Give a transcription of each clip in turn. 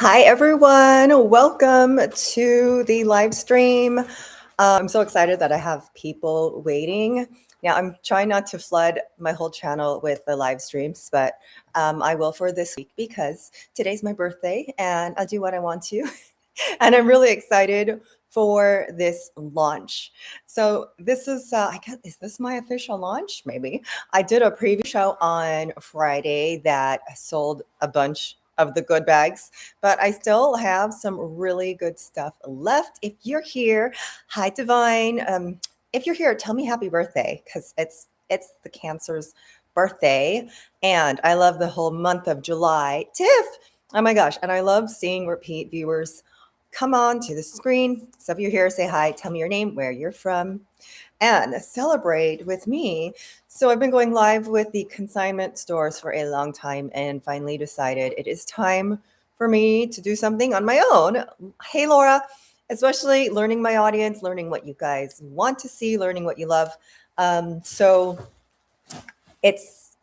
Hi, everyone. Welcome to the live stream. I'm so excited that I have people waiting. Now, I'm trying not to flood my whole channel with the live streams, but I will for this week because today's my birthday and I'll do what I want to. And I'm really excited for this launch. So this is, I guess, is this my official launch? Maybe. I did a preview show on Friday that sold a bunch of the good bags, but I still have some really good stuff left. If you're here, hi Divine. If you're here, tell me happy birthday because it's the Cancer's birthday, and I love the whole month of July. Tiff, oh my gosh, and I love seeing repeat viewers come on to the screen. So if you're here, say hi, tell me your name, where you're from, and celebrate with me. So I've been going live with the consignment stores for a long time and finally decided it is time for me to do something on my own. Hey, Laura, especially learning my audience, learning what you guys want to see, learning what you love. So it's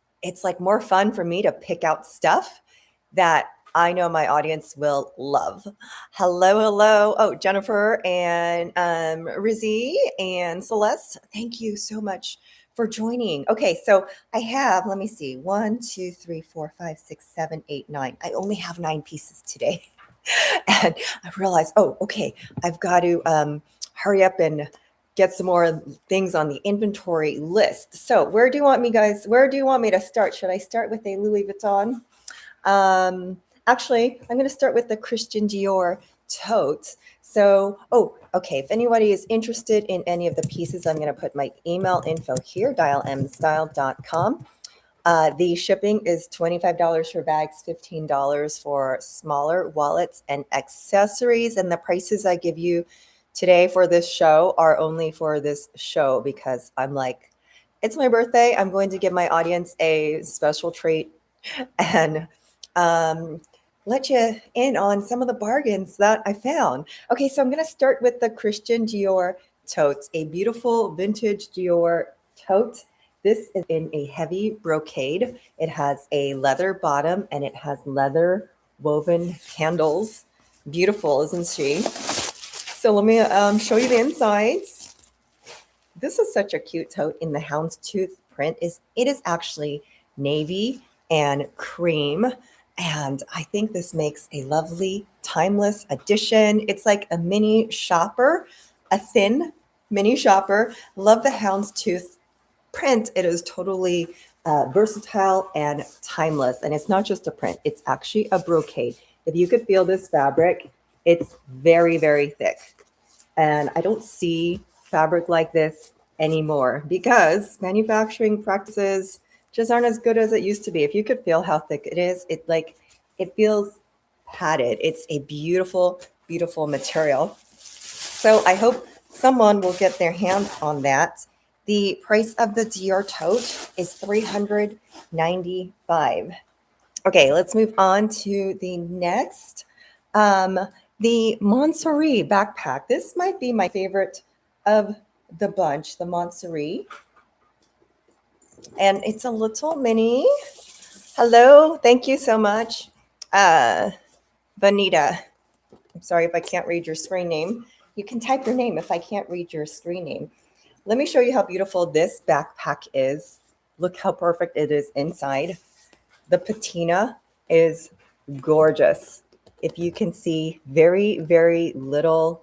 like more fun for me to pick out stuff that I know my audience will love. Hello. Oh, Jennifer and Rizzy and Celeste, thank you so much for joining. Okay, so I have, let me see, 1, 2, 3, 4, 5, 6, 7, 8, 9. I only have 9 pieces today. And I realized, oh, okay, I've got to hurry up and get some more things on the inventory list. So where do you want me, guys? Where do you want me to start? Should I start with a Louis Vuitton? Actually, I'm going to start with the Christian Dior tote. So, oh, okay. If anybody is interested in any of the pieces, I'm going to put my email info here, dialmstyle.com. The shipping is $25 for bags, $15 for smaller wallets and accessories. And the prices I give you today for this show are only for this show because I'm like, it's my birthday. I'm going to give my audience a special treat and let you in on some of the bargains that I found. Okay, so I'm going to start with the Christian Dior tote, a beautiful vintage Dior tote. This is in a heavy brocade. It has a leather bottom and it has leather woven handles. Beautiful, isn't she? So let me show you the insides. This is such a cute tote in the houndstooth print. It is actually navy and cream. And I think this makes a lovely, timeless addition. It's like a mini shopper, a thin mini shopper. Love the houndstooth print. It is totally versatile and timeless. And it's not just a print, it's actually a brocade. If you could feel this fabric, it's very, very thick. And I don't see fabric like this anymore because manufacturing practices just aren't as good as it used to be. If you could feel how thick it is, it feels padded. It's a beautiful, beautiful material. So I hope someone will get their hands on that. The price of the Dior tote is $395. Okay, let's move on to the next. The Montsouris backpack. This might be my favorite of the bunch, the Montsouris. And it's a little mini. Hello, thank you so much, Vanita. I'm sorry if I can't read your screen name. You can type your name if I can't read your screen name. Let me show you how beautiful this backpack is. Look how perfect it is inside. The patina is gorgeous. If you can see very, very little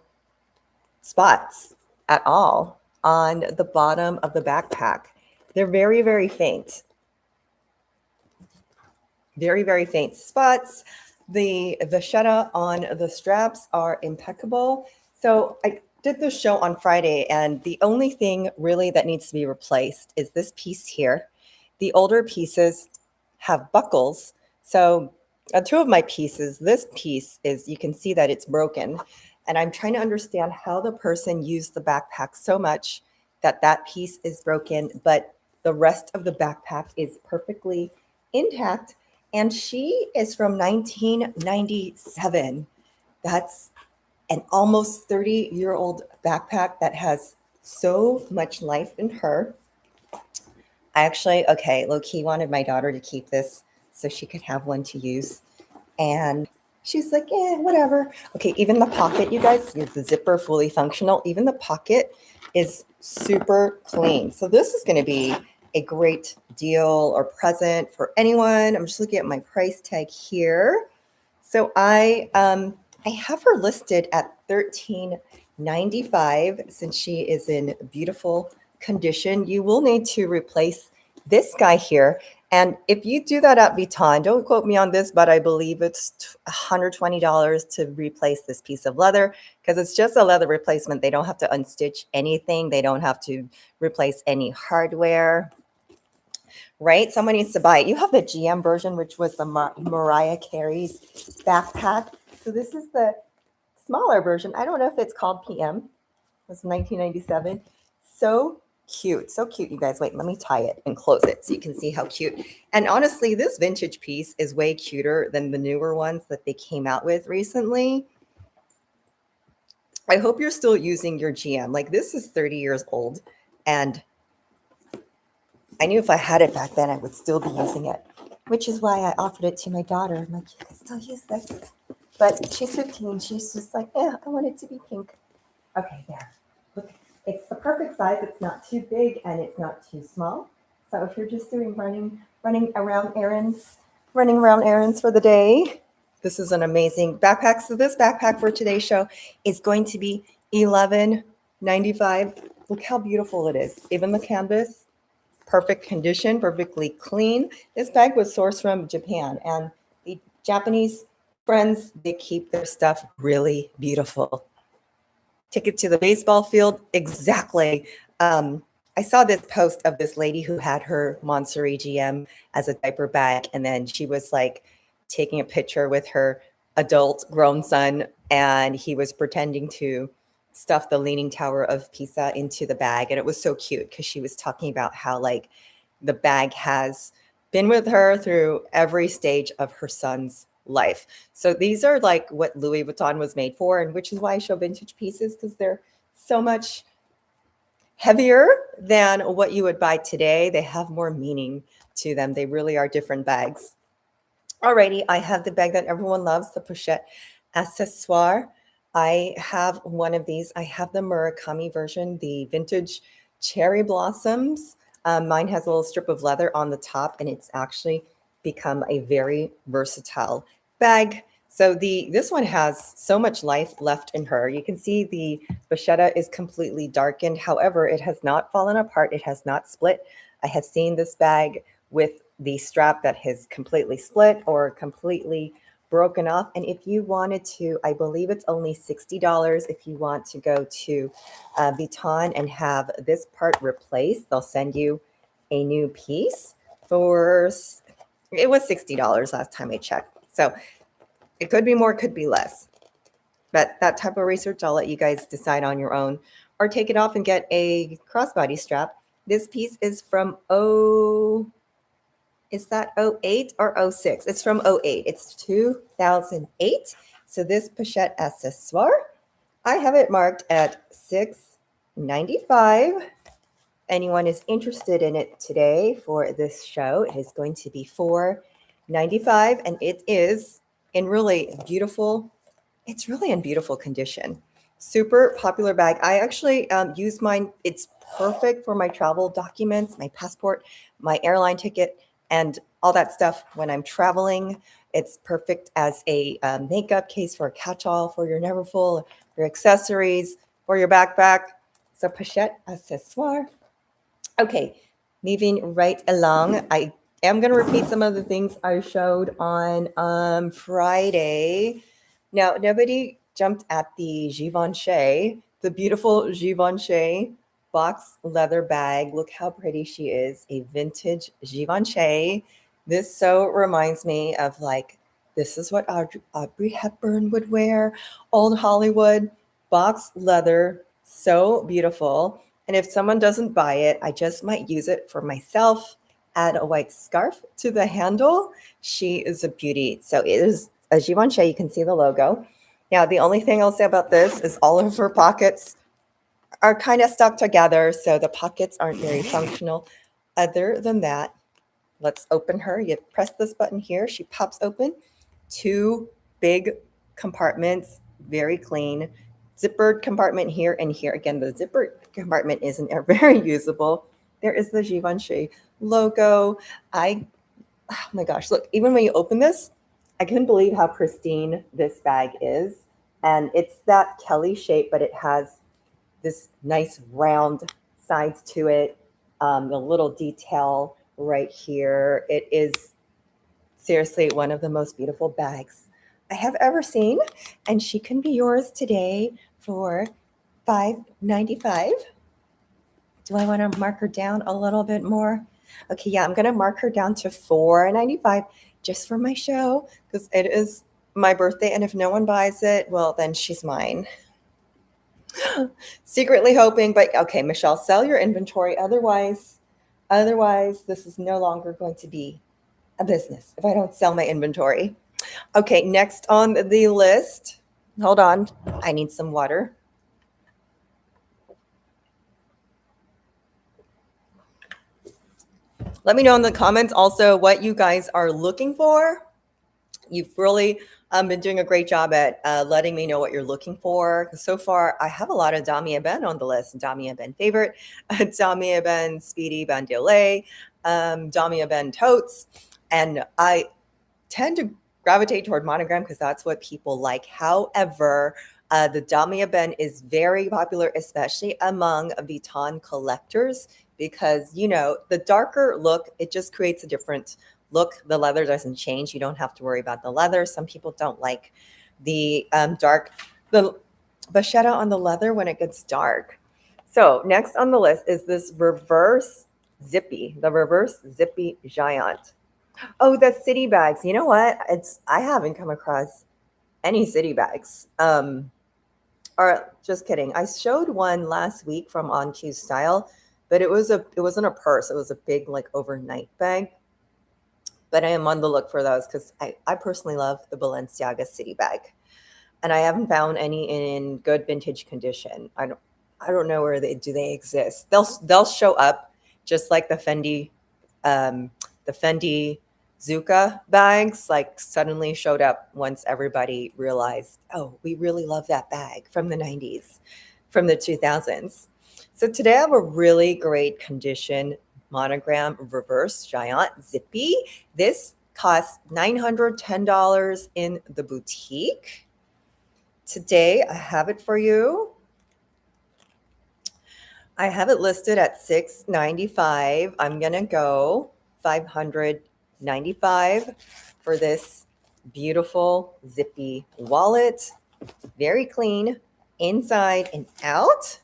spots at all on the bottom of the backpack. They're very, very faint. Very, very faint spots. The vachetta on the straps are impeccable. So I did this show on Friday, and the only thing really that needs to be replaced is this piece here. The older pieces have buckles. So 2 of my pieces, this piece is, you can see that it's broken. And I'm trying to understand how the person used the backpack so much that that piece is broken, but the rest of the backpack is perfectly intact. And she is from 1997. That's an almost 30-year-old backpack that has so much life in her. I actually, okay, low-key wanted my daughter to keep this so she could have one to use. And She's like, yeah, whatever. Okay, even the pocket, you guys, the zipper fully functional. Even the pocket is super clean. So this is going to be a great deal or present for anyone. I'm just looking at my price tag here. So I have her listed at $13.95 since she is in beautiful condition. You will need to replace this guy here. And if you do that at Vuitton, don't quote me on this, but I believe it's $120 to replace this piece of leather because it's just a leather replacement. They don't have to unstitch anything. They don't have to replace any hardware, right? Someone needs to buy it. You have the GM version, which was the Mariah Carey's backpack. So this is the smaller version. I don't know if it's called PM. It was 1997. So cute. So cute, you guys. Wait, let me tie it and close it so you can see how cute. And honestly, this vintage piece is way cuter than the newer ones that they came out with recently. I hope you're still using your GM. Like, this is 30 years old, and I knew if I had it back then, I would still be using it, which is why I offered it to my daughter. I'm like, you can still use this. But she's 15. She's just like, yeah, I want it to be pink. Okay, there. Look, it's the perfect size. It's not too big and it's not too small. So if you're just doing running around errands for the day, this is an amazing backpack. So this backpack for today's show is going to be $11.95. Look how beautiful it is. Even the canvas, perfect condition, perfectly clean. This bag was sourced from Japan, and the Japanese friends, they keep their stuff really beautiful. Take it to the baseball field. Exactly. I saw this post of this lady who had her Montsuri GM as a diaper bag, and then she was like taking a picture with her adult grown son, and he was pretending to stuff the Leaning Tower of Pisa into the bag. And it was so cute because she was talking about how like the bag has been with her through every stage of her son's life. So these are like what Louis Vuitton was made for, and which is why I show vintage pieces, because they're so much heavier than what you would buy today. They have more meaning to them. They really are different bags. Alrighty, I have the bag that everyone loves, the pochette accessoire. I have one of these. I have the Murakami version, the vintage cherry blossoms. Mine has a little strip of leather on the top, and it's actually become a very versatile bag. So this one has so much life left in her. You can see the vachetta is completely darkened. However, it has not fallen apart. It has not split. I have seen this bag with the strap that has completely split or completely broken off. And if you wanted to, I believe it's only $60 if you want to go to Vuitton and have this part replaced. They'll send you a new piece for, it was $60 last time I checked. So it could be more, could be less. But that type of research, I'll let you guys decide on your own, or take it off and get a crossbody strap. This piece is from is that 08 or 06? It's from 08. It's 2008. So this pochette accessoire, I have it marked at $6.95. Anyone is interested in it today for this show, it is going to be $4.95, and it is in really beautiful, it's really in beautiful condition. Super popular bag. I actually use mine. It's perfect for my travel documents, my passport, my airline ticket, and all that stuff when I'm traveling. It's perfect as a makeup case, for a catch-all, for your Neverfull, your accessories, for your backpack. So pochette accessoire. Okay, moving right along. I am going to repeat some of the things I showed on Friday. Now, nobody jumped at the Givenchy, the beautiful Givenchy box leather bag. Look how pretty she is, a vintage Givenchy. This so reminds me of like, this is what Audrey Hepburn would wear, old Hollywood, box leather, so beautiful. And if someone doesn't buy it, I just might use it for myself, add a white scarf to the handle. She is a beauty. So it is a Givenchy. You can see the logo. Now, the only thing I'll say about this is all of her pockets are kind of stuck together, so the pockets aren't very functional. Other than that, let's open her. You press this button here. She pops open. 2 big compartments, very clean. Zippered compartment here and here. Again, the zippered compartment isn't very usable. There is the Givenchy logo. Oh my gosh, look, even when you open this, I couldn't believe how pristine this bag is. And it's that Kelly shape, but it has this nice round sides to it. The little detail right here. It is seriously one of the most beautiful bags I have ever seen. And she can be yours today for $5.95. Do I want to mark her down a little bit more? Okay, yeah, I'm going to mark her down to $4.95 just for my show because it is my birthday. And if no one buys it, well, then she's mine. Secretly hoping, but okay, Michelle, sell your inventory. Otherwise, this is no longer going to be a business if I don't sell my inventory. Okay, next on the list. Hold on. I need some water. Let me know in the comments also what you guys are looking for. You've really been doing a great job at letting me know what you're looking for. So far, I have a lot of Damier Ebene on the list. Damier Ebene favorite, Damier Ebene Speedy Bandoulier, Damier Ebene totes. And I tend to gravitate toward monogram because that's what people like. However, the Damier Ebene is very popular, especially among Vuitton collectors because, you know, the darker look, it just creates a different look. The leather doesn't change. You don't have to worry about the leather. Some people don't like the the vachetta on the leather when it gets dark. So next on the list is this reverse zippy, the reverse zippy giant. Oh, the city bags. You know what? I haven't come across any city bags. Or just kidding. I showed one last week from On Q Style, but it wasn't a purse. It was a big like overnight bag. But I am on the look for those because I personally love the Balenciaga city bag, and I haven't found any in good vintage condition. I don't know where they exist. They'll show up just like the Fendi 𝐬𝐮𝐬𝐜𝐫𝐿 bags like suddenly showed up once everybody realized, oh, we really love that bag from the 90s, from the 2000s. So today I have a really great condition monogram reverse giant zippy. This costs $910 in the boutique. Today I have it for you. I have it listed at $695. I'm gonna go $595 for this beautiful zippy wallet. Very clean inside and out.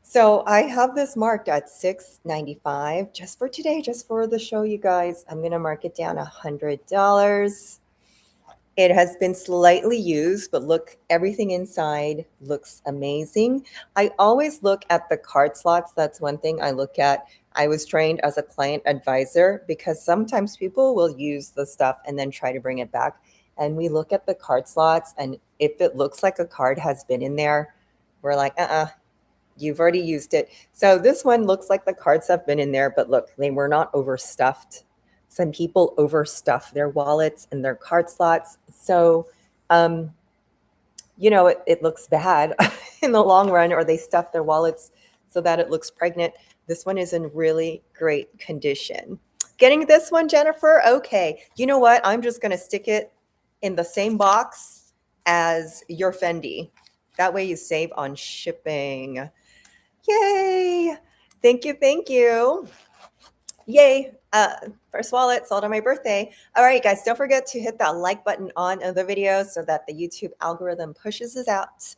So I have this marked at $695 just for today, just for the show, you guys. I'm going to mark it down $100. It has been slightly used, but look, everything inside looks amazing. I always look at the card slots. That's one thing I look at. I was trained as a client advisor because sometimes people will use the stuff and then try to bring it back. And we look at the card slots, and if it looks like a card has been in there, we're like, you've already used it. So this one looks like the cards have been in there, but look, they were not overstuffed. Some people overstuff their wallets and their card slots. So, you know, it looks bad in the long run, or they stuff their wallets so that it looks pregnant. This one is in really great condition. Getting this one, Jennifer? Okay. You know what? I'm just going to stick it in the same box as your Fendi. That way you save on shipping. Yay. Thank you. Thank you. Yay. First wallet sold on my birthday. All right, guys, don't forget to hit that like button on the video so that the YouTube algorithm pushes it out.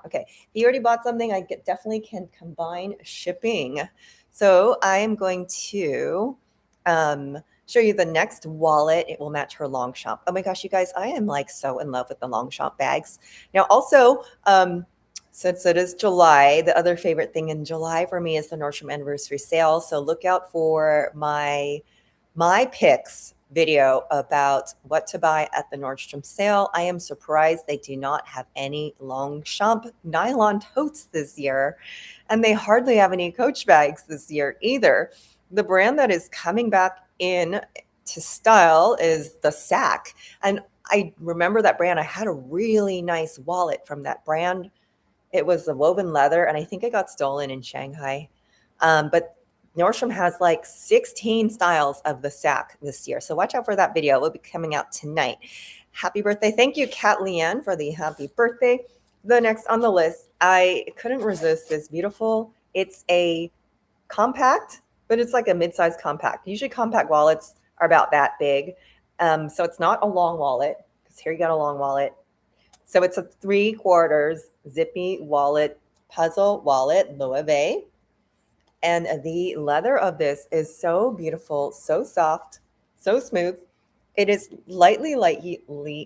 Okay. If you already bought something, I definitely can combine shipping. So I am going to show you the next wallet. It will match her Longchamp. Oh my gosh, you guys, I am like so in love with the Longchamp bags. Now also, since it is July, the other favorite thing in July for me is the Nordstrom anniversary sale. So look out for my picks video about what to buy at the Nordstrom sale. I am surprised they do not have any Longchamp nylon totes this year, and they hardly have any Coach bags this year either. The brand that is coming back in to style is the Sac, and I remember that brand. I had a really nice wallet from that brand. It was a woven leather, and I think it got stolen in Shanghai. But Nordstrom has like 16 styles of the sack this year. So watch out for that video. It will be coming out tonight. Happy birthday. Thank you, Kat Leanne, for the happy birthday. The next on the list, I couldn't resist this beautiful. It's a compact, but it's like a mid-sized compact. Usually compact wallets are about that big. So it's not a long wallet, because here you got a long wallet. So it's a 3/4 zippy wallet, puzzle wallet, Loewe. And the leather of this is so beautiful, so soft, so smooth. It is lightly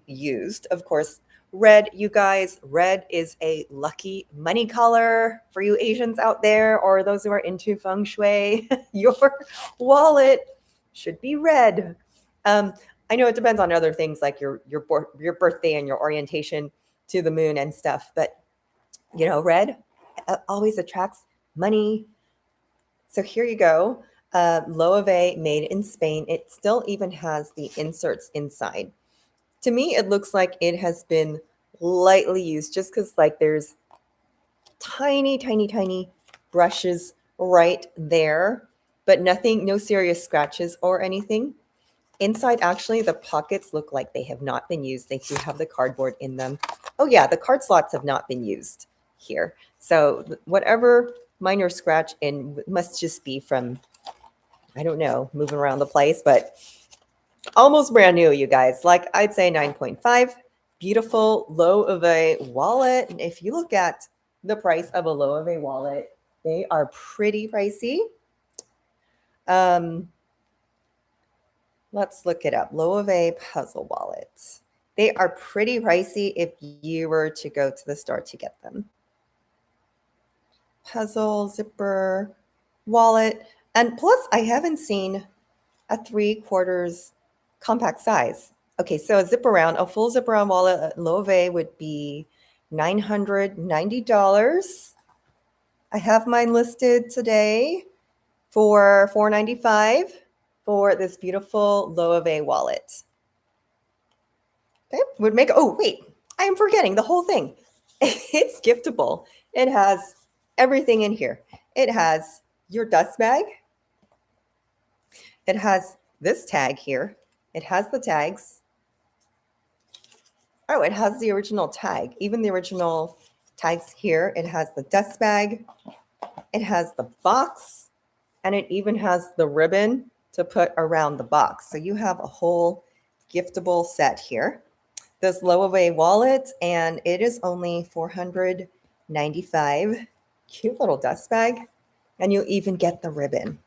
used. Of course, red, you guys, red is a lucky money color for you Asians out there, or those who are into feng shui. Your wallet should be red. I know it depends on other things like your birthday and your orientation to the moon and stuff, but you know, red always attracts money. So here you go. Loewe, made in Spain. It still even has the inserts inside. To me, it looks like it has been lightly used, just because like there's tiny brushes right there, but nothing, no serious scratches or anything. Inside, actually, the pockets look like they have not been used. They do have the cardboard in them. Oh yeah, the card slots have not been used here. So whatever minor scratch in must just be from, I don't know, moving around the place, but almost brand new, you guys. Like I'd say 9.5. Beautiful Loewe wallet. And if you look at the price of a Loewe wallet, they are pretty pricey. Let's look it up. Loewe puzzle wallets. They are pretty pricey if you were to go to the store to get them. Puzzle, zipper, wallet. And plus, I haven't seen a 3/4 compact size. Okay, so a zip around, a full zip around wallet at Loewe would be $990. I have mine listed today for $495 for this beautiful Loewe wallet. Okay, would make, oh wait, I am forgetting the whole thing. It's giftable. It has everything in here. It has your dust bag. It has this tag here. It has the tags. Oh, it has the original tag. Even the original tags here. It has the dust bag. It has the box. And it even has the ribbon to put around the box. So you have a whole giftable set here. This Loewe wallet, and it is only $495. Cute little dust bag. And you even get the ribbon.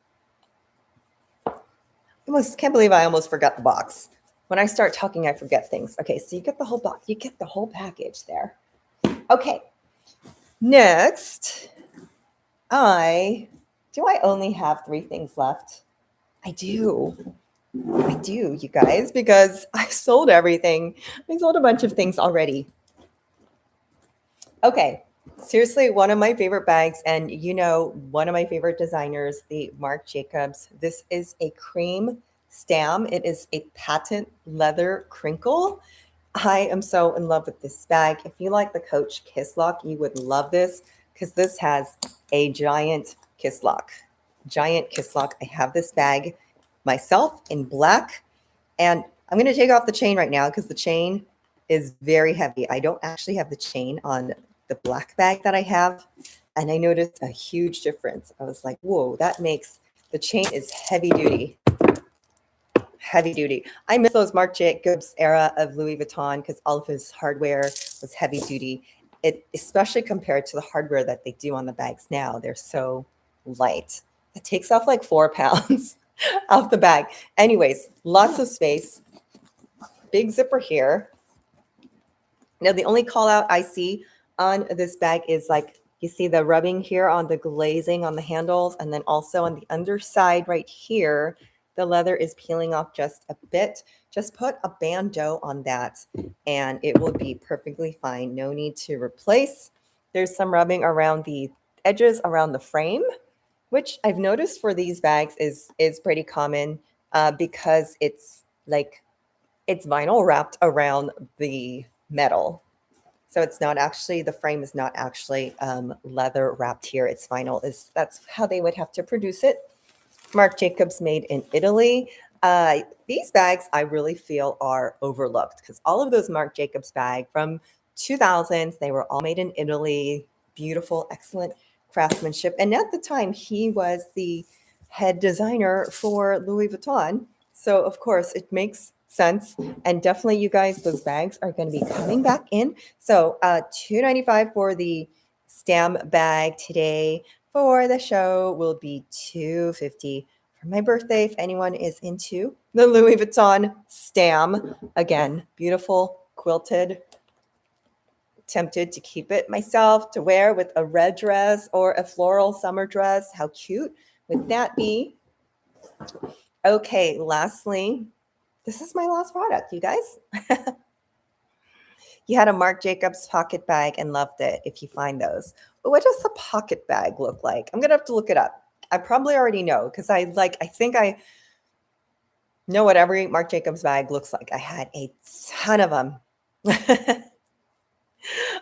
Can't believe I almost forgot the box. When I start talking, I forget things. Okay, so you get the whole box. You get the whole package there. Okay. Next, do I only have 3 things left? I do, you guys, because I sold everything. I sold a bunch of things already. Okay, seriously, one of my favorite bags, and you know, one of my favorite designers, the Marc Jacobs. This is a cream stam. It is a patent leather crinkle. I am so in love with this bag. If you like the Coach Kiss Lock, you would love this, because this has a giant kiss lock. Giant kiss lock. I have this bag myself in black, and I'm going to take off the chain right now because the chain is very heavy. I don't actually have the chain on the black bag that I have, and I noticed a huge difference. I was like, whoa, that makes the chain is heavy duty. Heavy duty. I miss those Marc Jacobs era of Louis Vuitton because all of his hardware was heavy duty. It, especially compared to the hardware that they do on the bags now, they're so light. It takes off like 4 pounds off the bag. Anyways, lots of space. Big zipper here. Now, the only call out I see on this bag is like, you see the rubbing here on the glazing on the handles, and then also on the underside right here, the leather is peeling off just a bit. Just put a bandeau on that and it will be perfectly fine. No need to replace. There's some rubbing around the edges around the frame, which I've noticed for these bags is pretty common because it's like It's vinyl wrapped around the metal. So it's not actually, the frame is not actually leather wrapped here. It's vinyl. That's how they would have to produce it. Marc Jacobs, made in Italy. These bags I really feel are overlooked because all of those Marc Jacobs bags from 2000s, they were all made in Italy. Beautiful, excellent craftsmanship. And at the time, he was the head designer for Louis Vuitton. So of course it makes sense. And definitely, you guys, those bags are going to be coming back in. So $295 for the stamp bag today. For the show will be $250 for my birthday. If anyone is into the Louis Vuitton stam, again, beautiful quilted. Tempted to keep it myself to wear with a red dress or a floral summer dress. How cute would that be? Okay, lastly, this is my last product, you guys. You had a Marc Jacobs pocket bag and loved it if you find those. But what does the pocket bag look like? I'm going to have to look it up. I probably already know because I think I know what every Marc Jacobs bag looks like. I had a ton of them.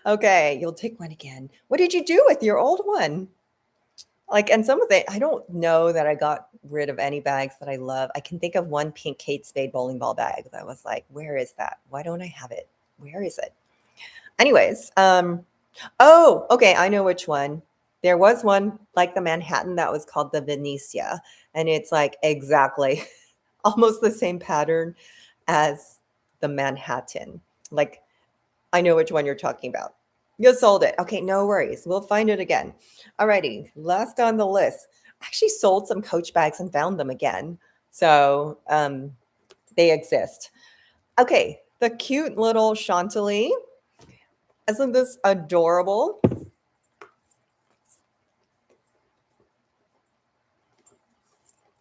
Okay, you'll take one again. What did you do with your old one? And some of it, I don't know that I got rid of any bags that I love. I can think of one pink Kate Spade bowling ball bag that was like, where is that? Why don't I have it? Where is it? Anyways, oh, okay, I know which one. There was one like the Manhattan that was called the Venetia, and it's like exactly almost the same pattern as the Manhattan. Like, I know which one you're talking about. You sold it. Okay, no worries. We'll find it again. Alrighty, last on the list. I actually sold some Coach bags and found them again. So they exist. Okay, the cute little Chantilly. Isn't this adorable?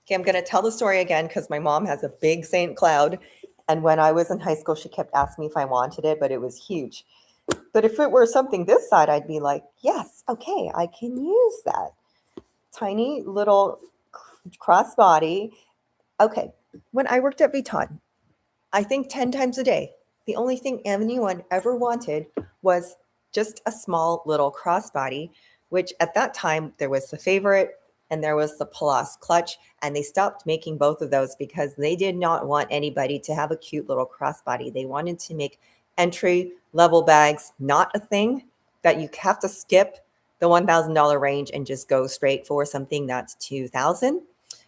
Okay, I'm going to tell the story again because my mom has a big St. Cloud. And when I was in high school, she kept asking me if I wanted it, but it was huge. But if it were something this side, I'd be like, yes, okay, I can use that. Tiny little crossbody. Okay, when I worked at Vuitton, I think 10 times a day, the only thing anyone ever wanted was just a small little crossbody, which at that time there was the Favorite and there was the Pallas Clutch, and they stopped making both of those because they did not want anybody to have a cute little crossbody. They wanted to make entry level bags not a thing, that you have to skip the $1,000 range and just go straight for something that's $2,000.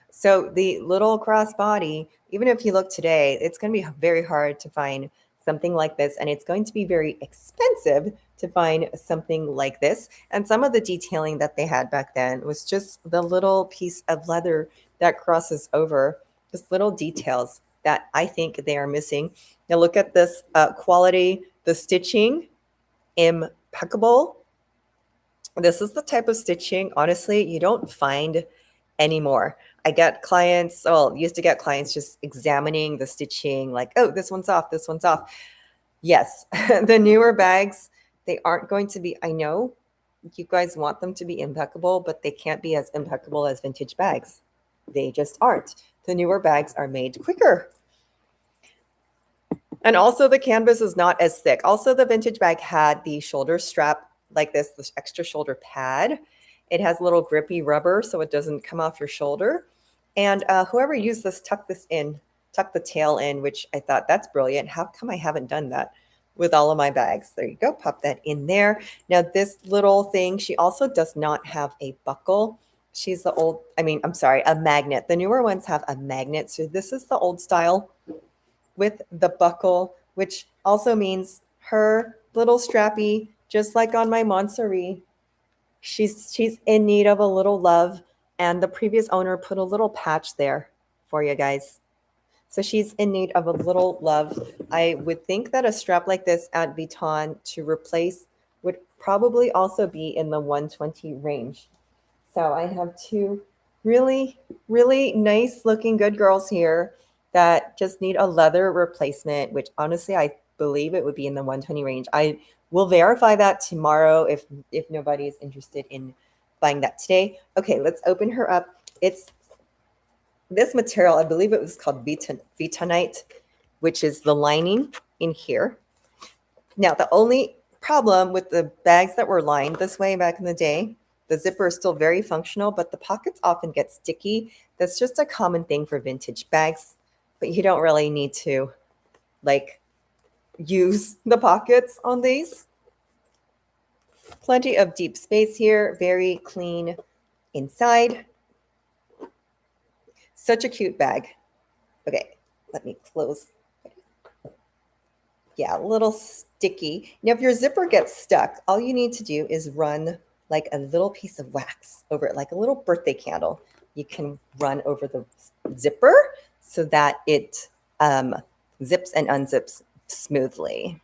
So the little crossbody, even if you look today, it's going to be very hard to find something like this, and it's going to be very expensive to find something like this. And some of the detailing that they had back then was just the little piece of leather that crosses over, just little details that I think they are missing. Now look at this quality, the stitching, impeccable. This is the type of stitching, honestly, you don't find anymore. I get clients, used to get clients just examining the stitching, like, oh, this one's off, this one's off. Yes, the newer bags, they aren't going to be, I know you guys want them to be impeccable, but they can't be as impeccable as vintage bags. They just aren't. The newer bags are made quicker. And also the canvas is not as thick. Also, the vintage bag had the shoulder strap like this extra shoulder pad. It has a little grippy rubber so it doesn't come off your shoulder. And whoever used this, tuck the tail in, which I thought that's brilliant. How come I haven't done that with all of my bags? There you go. Pop that in there. Now this little thing, she also does not have a buckle. She's a magnet. The newer ones have a magnet. So this is the old style with the buckle, which also means her little strappy, just like on my Montsouris. She's in need of a little love, and the previous owner put a little patch there for you guys. So she's in need of a little love. I would think that a strap like this at Vuitton to replace would probably also be in the 120 range. So I have two really, really nice looking good girls here that just need a leather replacement, which honestly, I believe it would be in the 120 range. I will verify that tomorrow if nobody is interested in buying that today. Okay, let's open her up. It's this material, I believe it was called Vuittonite. which is the lining in here. Now, the only problem with the bags that were lined this way back in the day, the zipper is still very functional, but the pockets often get sticky. That's just a common thing for vintage bags, but you don't really need to like use the pockets on these. Plenty of deep space here, very clean inside. Such a cute bag. Okay, let me close. Yeah, a little sticky. Now, if your zipper gets stuck, all you need to do is run like a little piece of wax over it, like a little birthday candle. You can run over the zipper so that it zips and unzips smoothly.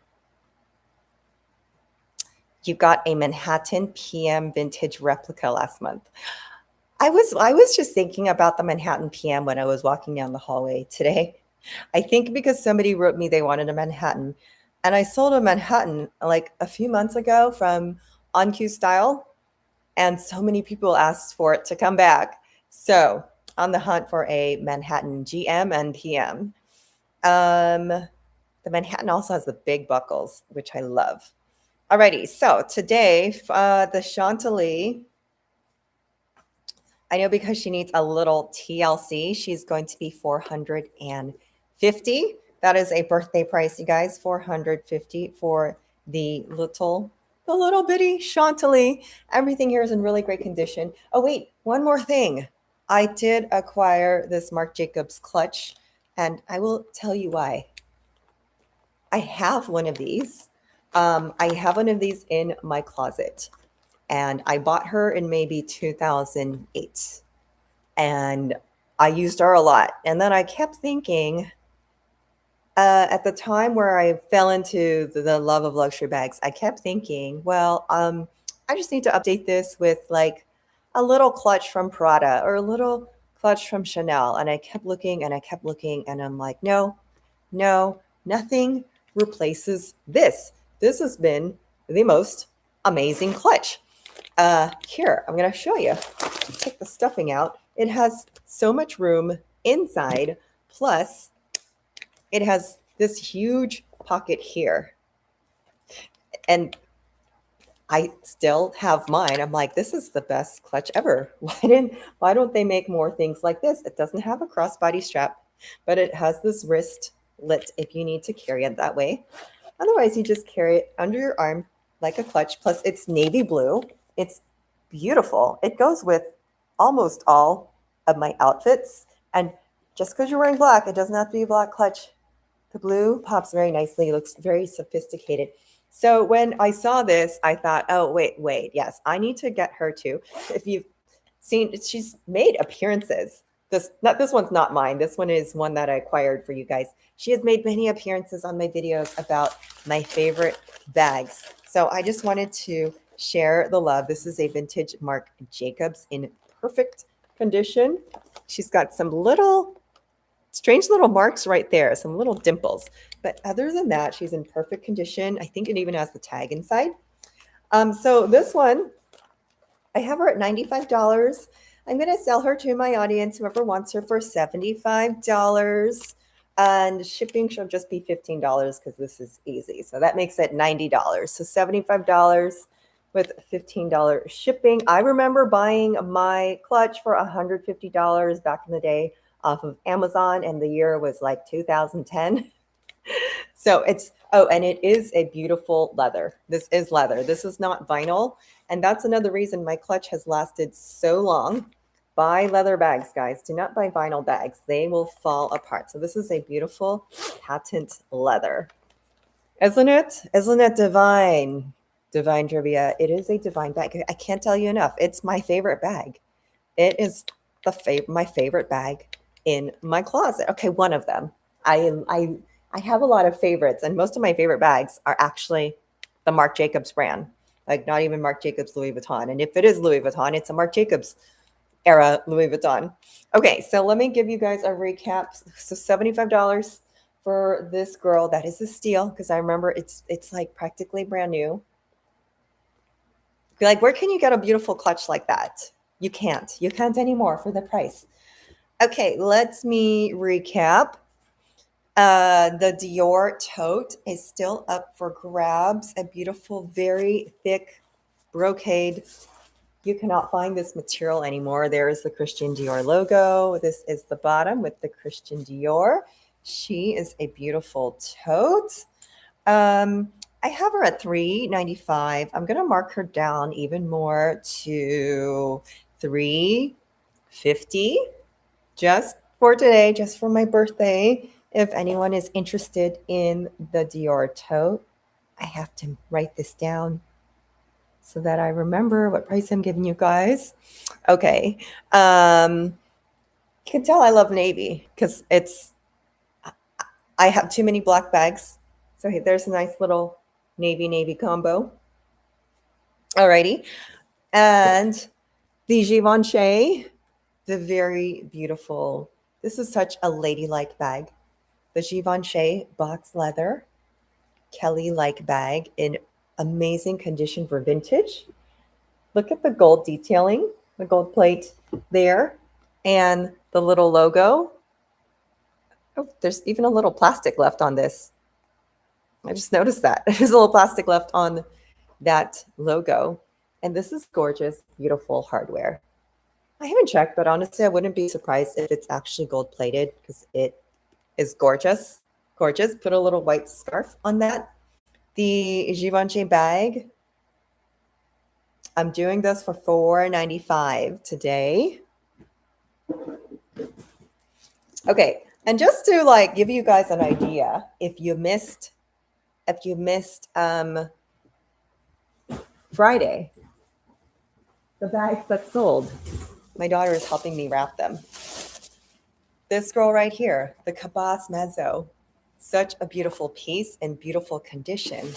You got a Manhattan PM vintage replica last month. I was just thinking about the Manhattan PM when I was walking down the hallway today. I think because somebody wrote me they wanted a Manhattan, and I sold a Manhattan like a few months ago from On Q Style, and so many people asked for it to come back. So on the hunt for a Manhattan GM and PM. The Manhattan also has the big buckles, which I love. Alrighty, so today the Chantilly, I know because she needs a little TLC, she's going to be $450. That is a birthday price, you guys, $450 for the little bitty Chantilly. Everything here is in really great condition. Oh, wait, one more thing. I did acquire this Marc Jacobs clutch, and I will tell you why. I have one of these. I have one of these in my closet. And I bought her in maybe 2008. And I used her a lot. And then I kept thinking, at the time where I fell into the love of luxury bags, I kept thinking, well, I just need to update this with like a little clutch from Prada or a little clutch from Chanel. And I kept looking and I kept looking. And I'm like, no, nothing replaces this. This has been the most amazing clutch. Here, I'm going to show you. Take the stuffing out. It has so much room inside, plus it has this huge pocket here. And I still have mine. I'm like, this is the best clutch ever. Why don't they make more things like this? It doesn't have a crossbody strap, but it has this wristlet if you need to carry it that way. Otherwise, you just carry it under your arm like a clutch. Plus, it's navy blue. It's beautiful. It goes with almost all of my outfits. And just because you're wearing black, it doesn't have to be a black clutch. The blue pops very nicely. It looks very sophisticated. So when I saw this, I thought, oh, wait. Yes, I need to get her too. If you've seen, she's made appearances. This one's not mine. This one is one that I acquired for you guys. She has made many appearances on my videos about my favorite bags. So I just wanted to share the love. This is a vintage Marc Jacobs in perfect condition. She's got some strange little marks right there, some little dimples. But other than that, she's in perfect condition. I think it even has the tag inside. So this one, I have her at $95. I'm going to sell her to my audience, whoever wants her, for $75. And shipping should just be $15 because this is easy. So that makes it $90. So $75 with $15 shipping. I remember buying my clutch for $150 back in the day off of Amazon, and the year was like 2010. So and it is a beautiful leather. This is leather. This is not vinyl. And that's another reason my clutch has lasted so long. Buy leather bags, guys. Do not buy vinyl bags. They will fall apart. So this is a beautiful patent leather. Isn't it? Isn't it divine? Divine trivia. It is a divine bag. I can't tell you enough. It's my favorite bag. It is my favorite bag in my closet. Okay, one of them. I have a lot of favorites, and most of my favorite bags are actually the Marc Jacobs brand. Like not even Marc Jacobs Louis Vuitton. And if it is Louis Vuitton, it's a Marc Jacobs era Louis Vuitton. Okay, so let me give you guys a recap. So $75 for this girl. That is a steal because I remember it's like practically brand new. You're like, where can you get a beautiful clutch like that? You can't. You can't anymore for the price. Okay, let me recap. The Dior tote is still up for grabs. A beautiful, very thick brocade. You cannot find this material anymore. There is the Christian Dior logo. This is the bottom with the Christian Dior. She is a beautiful tote. I have her at $3.95. I'm going to mark her down even more to $3.50 just for today, just for my birthday. If anyone is interested in the Dior tote, I have to write this down so that I remember what price I'm giving you guys. Okay. You can tell I love navy because I have too many black bags. So there's a nice little navy combo. Alrighty. And the Givenchy, the very beautiful, this is such a ladylike bag. The Givenchy box leather Kelly-like bag in amazing condition for vintage. Look at the gold detailing, the gold plate there, and the little logo. Oh, there's even a little plastic left on this. I just noticed that. There's a little plastic left on that logo. And this is gorgeous, beautiful hardware. I haven't checked, but honestly, I wouldn't be surprised if it's actually gold plated because it is gorgeous. Gorgeous. Put a little white scarf on that. The Givenchy bag, I'm doing this for $4.95 today. Okay, and just to like give you guys an idea, if you missed Friday, the bags that sold, my daughter is helping me wrap them. This girl right here, the 𝐃𝐨𝐧'𝐿, such a beautiful piece in beautiful condition,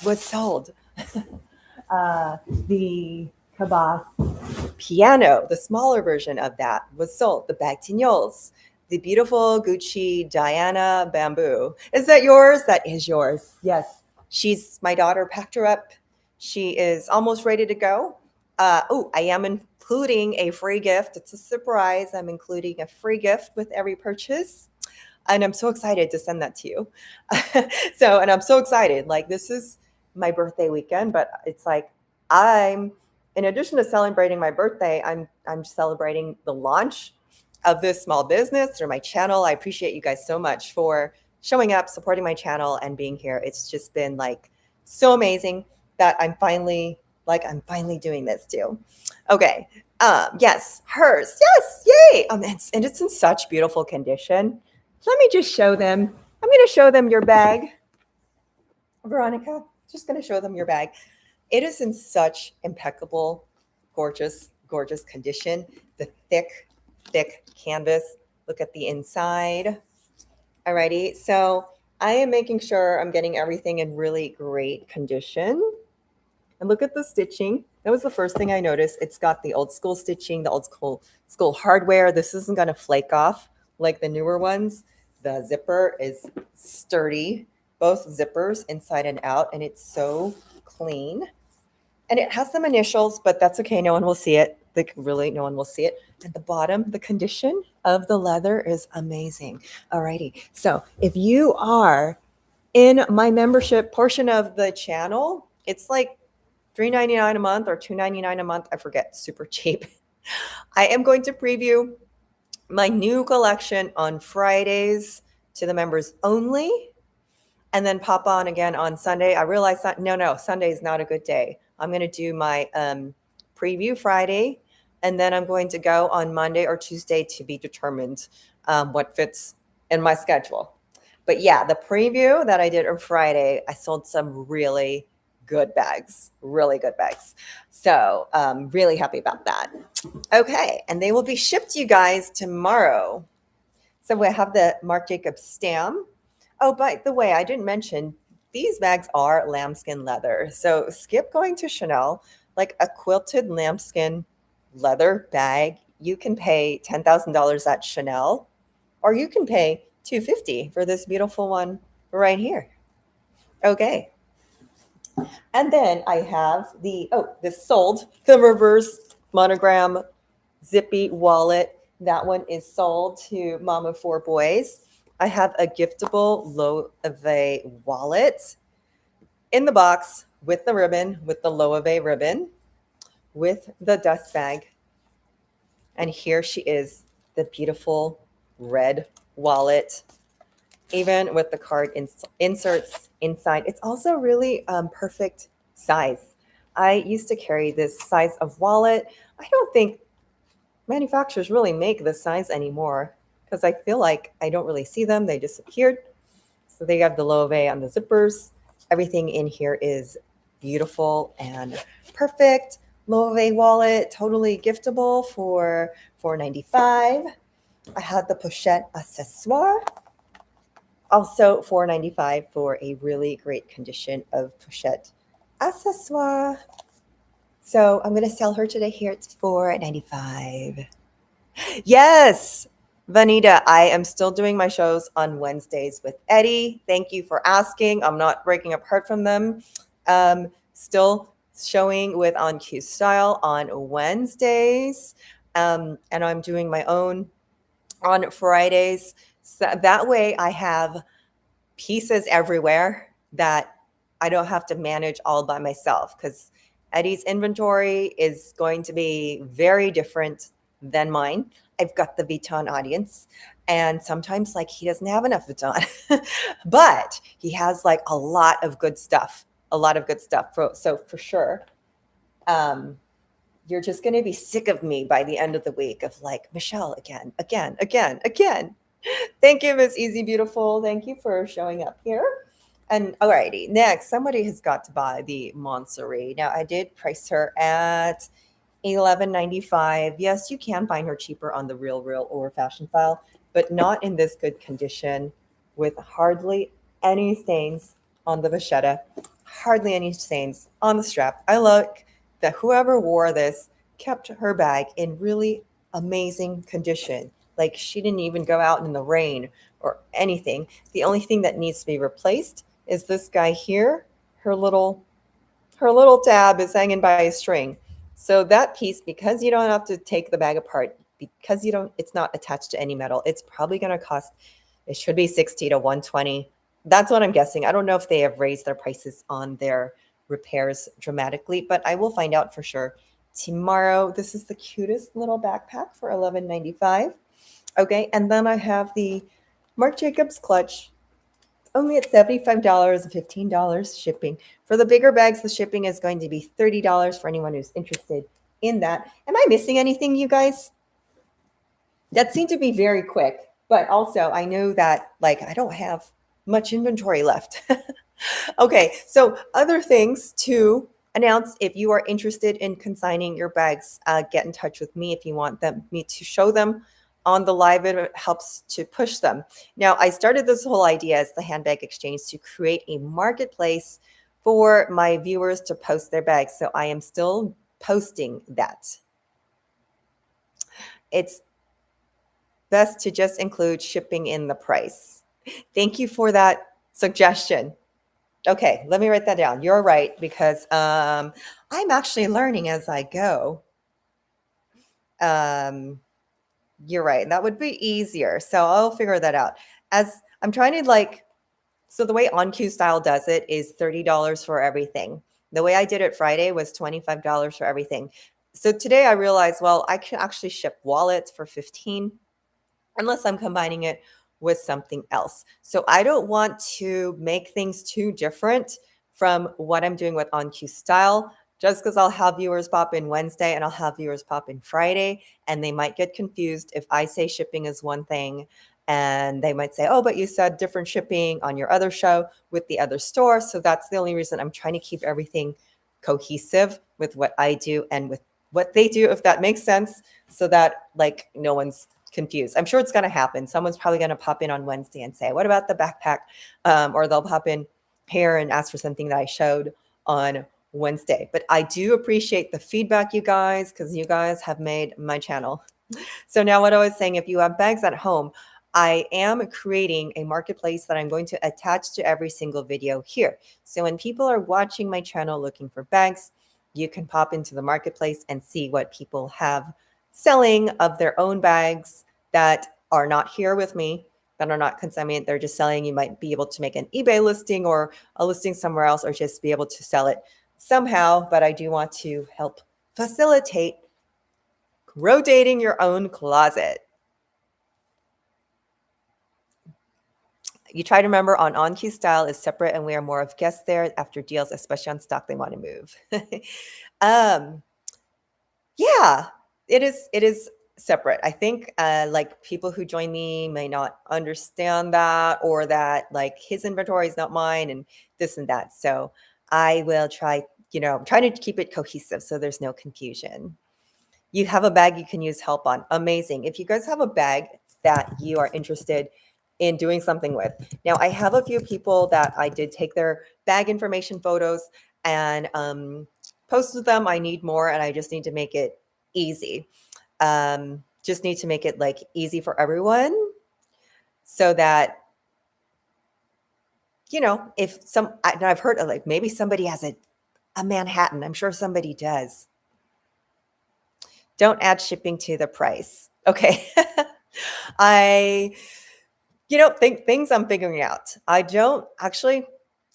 was sold. The 𝐃𝐵𝐴 piano, the smaller version of that, was sold. The Batignolles, the beautiful Gucci Diana bamboo. Is that yours? That is yours. Yes. My daughter packed her up. She is almost ready to go. I am including a free gift. It's a surprise. I'm including a free gift with every purchase. And I'm so excited to send that to you. And I'm so excited. Like, this is my birthday weekend, but it's like in addition to celebrating my birthday, I'm celebrating the launch of this small business through my channel. I appreciate you guys so much for showing up, supporting my channel, and being here. It's just been like so amazing that I'm finally doing this too. Okay. Yes, hers. Yes, yay. And it's in such beautiful condition. Let me just show them. I'm going to show them your bag. Veronica, just going to show them your bag. It is in such impeccable, gorgeous, gorgeous condition. The thick canvas. Look at the inside. Alrighty. So I am making sure I'm getting everything in really great condition. And look at the stitching. That was the first thing I noticed. It's got the old school stitching, the old school hardware. This isn't going to flake off like the newer ones. The zipper is sturdy, both zippers inside and out, and it's so clean. And it has some initials, but that's okay. No one will see it. No one will see it. At the bottom, the condition of the leather is amazing. Alrighty. So if you are in my membership portion of the channel, it's like $3.99 a month or $2.99 a month. I forget. Super cheap. I am going to preview my new collection on Fridays to the members only, and then pop on again on Sunday. I realized that Sunday is not a good day. I'm going to do my preview Friday, and then I'm going to go on Monday or Tuesday to be determined what fits in my schedule. But yeah, the preview that I did on Friday, I sold some really good bags. So really happy about that. Okay, and they will be shipped to you guys tomorrow. So we have the Marc Jacobs stamp. Oh, by the way, I didn't mention these bags are lambskin leather. So skip going to Chanel, like a quilted lambskin leather bag. You can pay $10,000 at Chanel, or you can pay $250 for this beautiful one right here. Okay. And then I have this sold, the reverse monogram zippy wallet. That one is sold to Mom of 4 boys. I have a giftable Loewe wallet in the box with the ribbon, with the Loewe ribbon, with the dust bag. And here she is, the beautiful red wallet, even with the card inserts inside. It's also really perfect size. I used to carry this size of wallet. I don't think manufacturers really make this size anymore because I feel like I don't really see them. They disappeared. So they have the Loewe on the zippers. Everything in here is beautiful and perfect. Loewe wallet, totally giftable for $4.95. I had the pochette accessoire, also $4.95 for a really great condition of pochette accessoire. So I'm going to sell her today. Here it's $4.95. Yes, Vanita, I am still doing my shows on Wednesdays with Eddie. Thank you for asking. I'm not breaking apart from them. Still showing with On Q Style on Wednesdays. And I'm doing my own on Fridays. So that way I have pieces everywhere that I don't have to manage all by myself, because Eddie's inventory is going to be very different than mine. I've got the Vuitton audience, and sometimes like he doesn't have enough Vuitton, but he has like a lot of good stuff, so for sure, you're just going to be sick of me by the end of the week of like, Michelle, again. Thank you, Miss Easy Beautiful. Thank you for showing up here. And alrighty, next, somebody has got to buy the Montsouris. Now, I did price her at $11.95. Yes, you can find her cheaper on the Real or Fashion File, but not in this good condition with hardly any stains on the vachetta, hardly any stains on the strap. I look that whoever wore this kept her bag in really amazing condition. Like she didn't even go out in the rain or anything. The only thing that needs to be replaced is this guy here. Her little tab is hanging by a string. So that piece, because you don't have to take the bag apart, because it's not attached to any metal, it's probably going to cost, it should be $60 to $120. That's what I'm guessing. I don't know if they have raised their prices on their repairs dramatically, but I will find out for sure tomorrow. This is the cutest little backpack for $11.95. Okay, and then I have the Marc Jacobs clutch, only at $75 and $15 shipping. For the bigger bags, the shipping is going to be $30 for anyone who's interested in that. Am I missing anything, you guys? That seemed to be very quick, but also I know that like I don't have much inventory left. Okay, so other things to announce: if you are interested in consigning your bags, get in touch with me if you want me to show them on the live. It helps to push them. Now, I started this whole idea as the handbag exchange to create a marketplace for my viewers to post their bags. So I am still posting that. It's best to just include shipping in the price. Thank you for that suggestion. Okay, let me write that down. You're right, because I'm actually learning as I go. You're right. That would be easier. So I'll figure that out. As I'm trying to so the way On Q Style does it is $30 for everything. The way I did it Friday was $25 for everything. So today I realized, well, I can actually ship wallets for $15 unless I'm combining it with something else. So I don't want to make things too different from what I'm doing with On Q Style, just because I'll have viewers pop in Wednesday and I'll have viewers pop in Friday, and they might get confused if I say shipping is one thing, and they might say, oh, but you said different shipping on your other show with the other store. So that's the only reason I'm trying to keep everything cohesive with what I do and with what they do, if that makes sense, so that like no one's confused. I'm sure it's going to happen. Someone's probably going to pop in on Wednesday and say, what about the backpack? Or they'll pop in here and ask for something that I showed on Wednesday. But I do appreciate the feedback, you guys, because you guys have made my channel. So now what I was saying, if you have bags at home, I am creating a marketplace that I'm going to attach to every single video here. So when people are watching my channel looking for bags, you can pop into the marketplace and see what people have selling of their own bags that are not here with me, that are not consignment. They're just selling. You might be able to make an eBay listing or a listing somewhere else, or just be able to sell it somehow. But I do want to help facilitate rotating your own closet. You try to remember on Q Style is separate, and we are more of guests there after deals, especially on stock they want to move. Yeah, it is separate. I think like people who join me may not understand that, or that like his inventory is not mine and this and that. So I will try, I'm trying to keep it cohesive so there's no confusion. You have a bag you can use help on. Amazing. If you guys have a bag that you are interested in doing something with. Now, I have a few people that I did take their bag information photos and posted them. I need more, and I just need to make it easy. Just need to make it like easy for everyone so that, if and I've heard of like maybe somebody has a Manhattan. I'm sure somebody does. Don't add shipping to the price. Okay. I think things I'm figuring out. I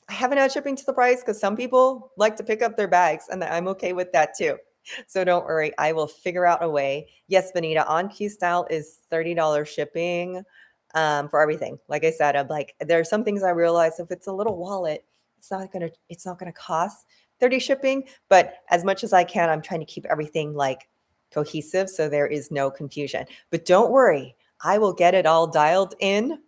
haven't had shipping to the price because some people like to pick up their bags, and I'm okay with that too. So don't worry, I will figure out a way. Yes, Benita, on Q Style is $30 shipping for everything. Like I said, I'm like, there are some things I realize if it's a little wallet, it's not gonna cost 30 shipping. But as much as I can, I'm trying to keep everything like cohesive so there is no confusion. But don't worry, I will get it all dialed in.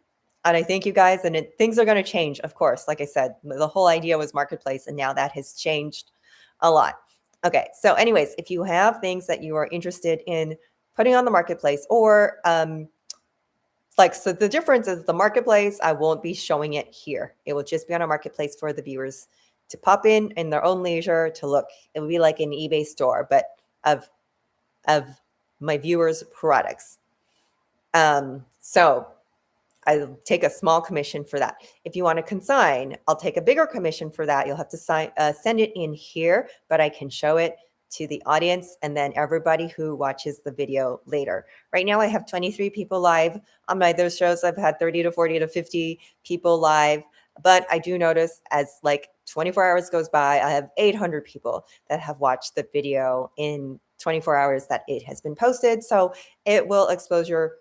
And I thank you guys. And things are going to change, of course. Like I said, the whole idea was marketplace, and now that has changed a lot. Okay. So anyways, if you have things that you are interested in putting on the marketplace, or so the difference is the marketplace, I won't be showing it here. It will just be on a marketplace for the viewers to pop in their own leisure to look. It would be like an eBay store, but of my viewers' products. So I'll take a small commission for that. If you want to consign, I'll take a bigger commission for that. You'll have to send it in here, but I can show it to the audience and then everybody who watches the video later. Right now I have 23 people live. On my other shows, I've had 30 to 40 to 50 people live. But I do notice as like 24 hours goes by, I have 800 people that have watched the video in 24 hours that it has been posted. So it will expose your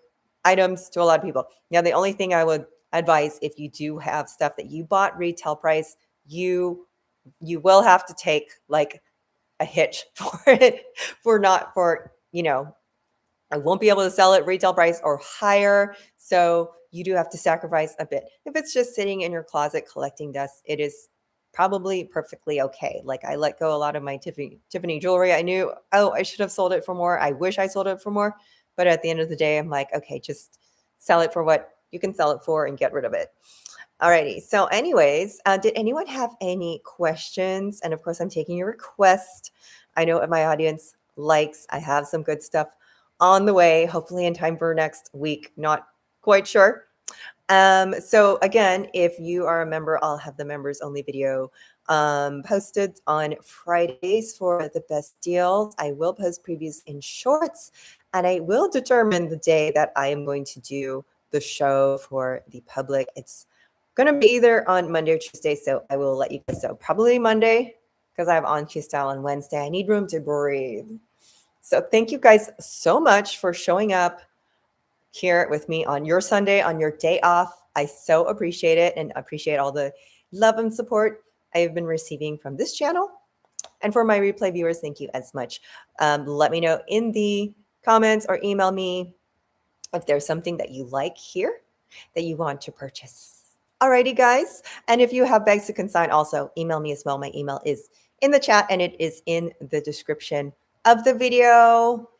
items to a lot of people. Now, the only thing I would advise, if you do have stuff that you bought retail price, you will have to take like a hitch for it, I won't be able to sell it retail price or higher. So you do have to sacrifice a bit. If it's just sitting in your closet collecting dust, it is probably perfectly okay. Like I let go a lot of my Tiffany jewelry. I knew, I should have sold it for more. I wish I sold it for more. But at the end of the day, I'm like, okay, just sell it for what you can sell it for and get rid of it. Alrighty. So anyways, did anyone have any questions? And of course, I'm taking your request. I know what my audience likes. I have some good stuff on the way, hopefully in time for next week. Not quite sure. So again, if you are a member, I'll have the members only video posted on Fridays for the best deals. I will post previews in shorts, and I will determine the day that I am going to do the show for the public. It's going to be either on Monday or Tuesday, so I will let you guys know. Probably Monday, because I have on Q Style on Wednesday. I need room to breathe. So thank you guys so much for showing up here with me on your Sunday, on your day off. I so appreciate it, and appreciate all the love and support I have been receiving from this channel. And for my replay viewers, thank you as much. Let me know in the comments or email me if there's something that you like here that you want to purchase. Alrighty, guys. And if you have bags to consign, also email me as well. My email is in the chat, and it is in the description of the video.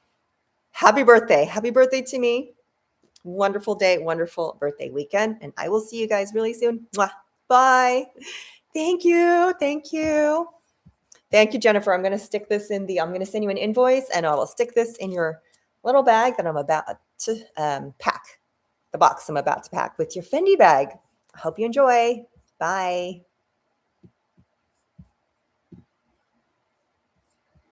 Happy birthday. Happy birthday to me. Wonderful day, wonderful birthday weekend. And I will see you guys really soon. Mwah. Bye. Thank you. Thank you. Thank you, Jennifer. I'm going to stick this I'm going to send you an invoice, and I will stick this in your little bag that I'm about to pack. The box I'm about to pack with your Fendi bag. I hope you enjoy. Bye.